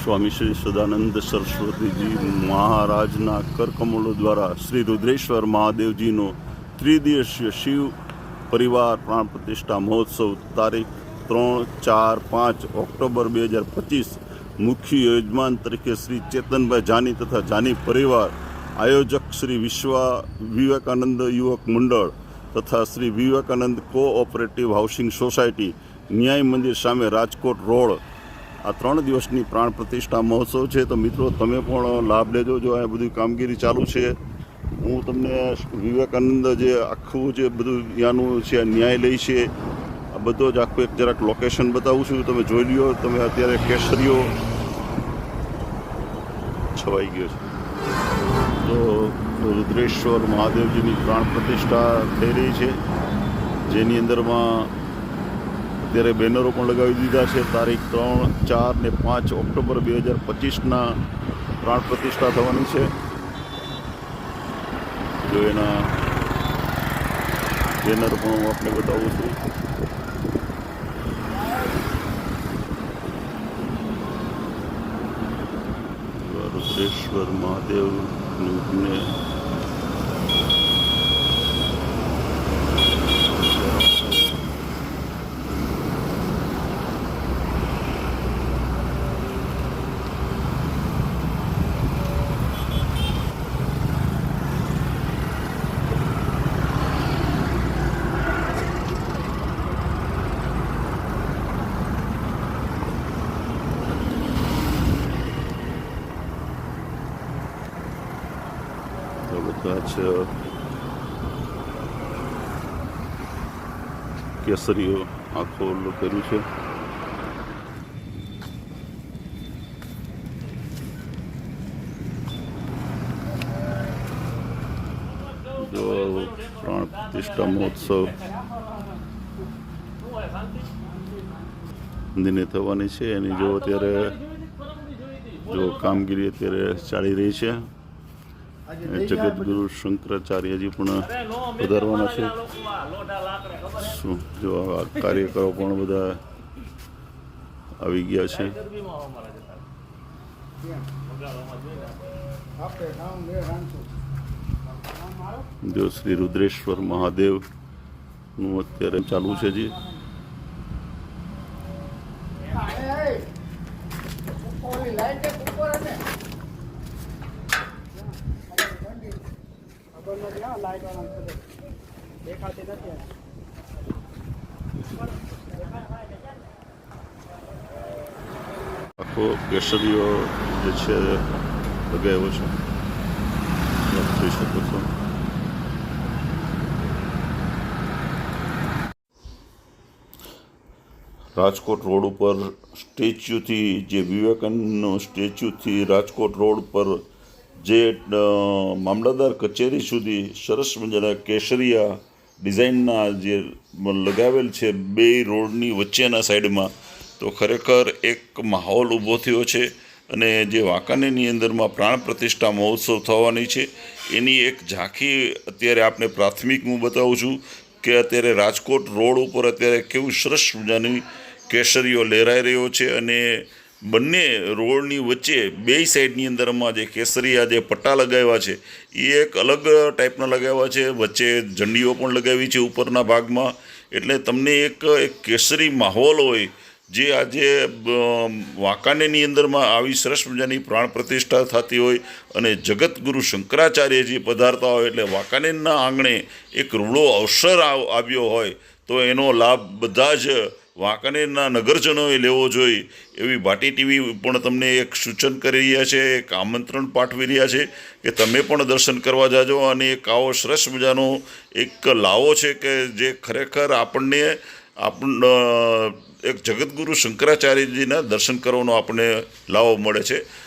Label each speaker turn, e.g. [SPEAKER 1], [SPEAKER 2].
[SPEAKER 1] સ્વામી શ્રી સદાનંદ સરસ્વતીજી મહારાજના કરકમળો દ્વારા શ્રી રુદ્રેશ્વર મહાદેવજીનો ત્રિદિવસીય શિવ પરિવાર પ્રાણ પ્રતિષ્ઠા મહોત્સવ તારીખ 3, 4, 5 ઓક્ટોબર 2025 મુખ્ય યજમાન તરીકે શ્રી ચેતનભાઈ જાની તથા જાની પરિવાર, આયોજક શ્રી વિવેકાનંદ યુવક મંડળ તથા Shri Vivekananda cooperative housing society, ન્યાય મંદિર સામે, રાજકોટ રોડ. આ 3 દિવસની પ્રાણ પ્રતિષ્ઠા મહોત્સવ છે. તો મિત્રો, તમે પણ લાભ લેજો. જો આ બધી કામગીરી ચાલુ છે. હું તમને વિવેકાનંદ જે આખું જે બધું ત્યાંનું છે, ન્યાયાલય છે, આ બધો જ આખું એક જરાક લોકેશન બતાવું છું. તમે જોઈ લ્યો. તમે અત્યારે કેસરીઓ છવાઈ ગયો છે. તો રુદ્રેશ્વર મહાદેવજીની પ્રાણ પ્રતિષ્ઠા થઈ રહી છે, જેની અંદરમાં અત્યારે બેનરો પણ લગાવી દીધા છે. તારીખ 3, 4 ને 5 ઓક્ટોબર 2025ના પ્રાણ પ્રતિષ્ઠા થવાની છે. જો એના બેનર પણ હું આપને બતાવું છું. રુદ્રેશ્વર મહાદેવને બધા જ કેસરીઓ આખો કર્યું છે. જો પ્રાણ પ્રતિષ્ઠા મહોત્સવ દિને થવાની છે, એની જો અત્યારે જો કામગીરી અત્યારે ચાલી રહી છે. જગતગુરુ શંકરાચાર્યજી પણ પધારવાના છે. શું જો આ કાર્યકરો પણ બધા આવી ગયા છે. જો શ્રી રુદ્રેશ્વર મહાદેવનું અત્યારે ચાલુ છે. જી આખો કેસરીઓ જે છે લગાવ્યો છે, જોઈ શકો છો. રાજકોટ રોડ ઉપર સ્ટેચ્યુથી, જે વિવેકાનંદનો સ્ટેચ્યુથી રાજકોટ રોડ પર જે મામલતદાર કચેરી સુધી સરસ મજાના કેસરિયા ડિઝાઇનના જે લગાવેલ છે, 2 રોડની વચ્ચેના સાઈડમાં, તો ખરેખર એક માહોલ ઊભો થયો છે. અને જે વાંકાનેરની અંદરમાં પ્રાણ પ્રતિષ્ઠા મહોત્સવ થવાની છે, એની એક ઝાંખી અત્યારે આપને પ્રાથમિક હું બતાવું છું કે અત્યારે રાજકોટ રોડ ઉપર અત્યારે કેવું સરસ મજાની કેસરીઓ લહેરાઈ રહ્યો છે. અને બંને રોડની વચ્ચે 2 સાઈડની અંદરમાં જે કેસરીયા જે પટ્ટા લગાવ્યા છે, એ એક અલગ ટાઈપના લગાવ્યા છે. વચ્ચે ઝંડીઓ પણ લગાવી છે ઉપરના ભાગમાં. એટલે તમને એક કેસરી માહોલ હોય, જે આજે વાંકાનેરની અંદરમાં આવી સરસ મજાની પ્રાણ પ્રતિષ્ઠા થતી હોય અને જગતગુરુ શંકરાચાર્યજી પધારતા હોય, એટલે વાંકાનેરના આંગણે એક રૂડો અવસર આવ્યો હોય, તો એનો લાભ બધા જ વાંકાનેરના નગરજનોએ લેવો જોઈએ એવી ભાટી ટીવી પણ તમને એક સૂચન કરી રહ્યા છે, એક આમંત્રણ પાઠવી રહ્યા છે કે તમે પણ દર્શન કરવા જાજો. અને એક આવો સરસ મજાનો એક લાવો છે કે જે ખરેખર આપણને એક જગતગુરુ શંકરાચાર્યજીના દર્શન કરવાનો આપણને લાવો મળે છે.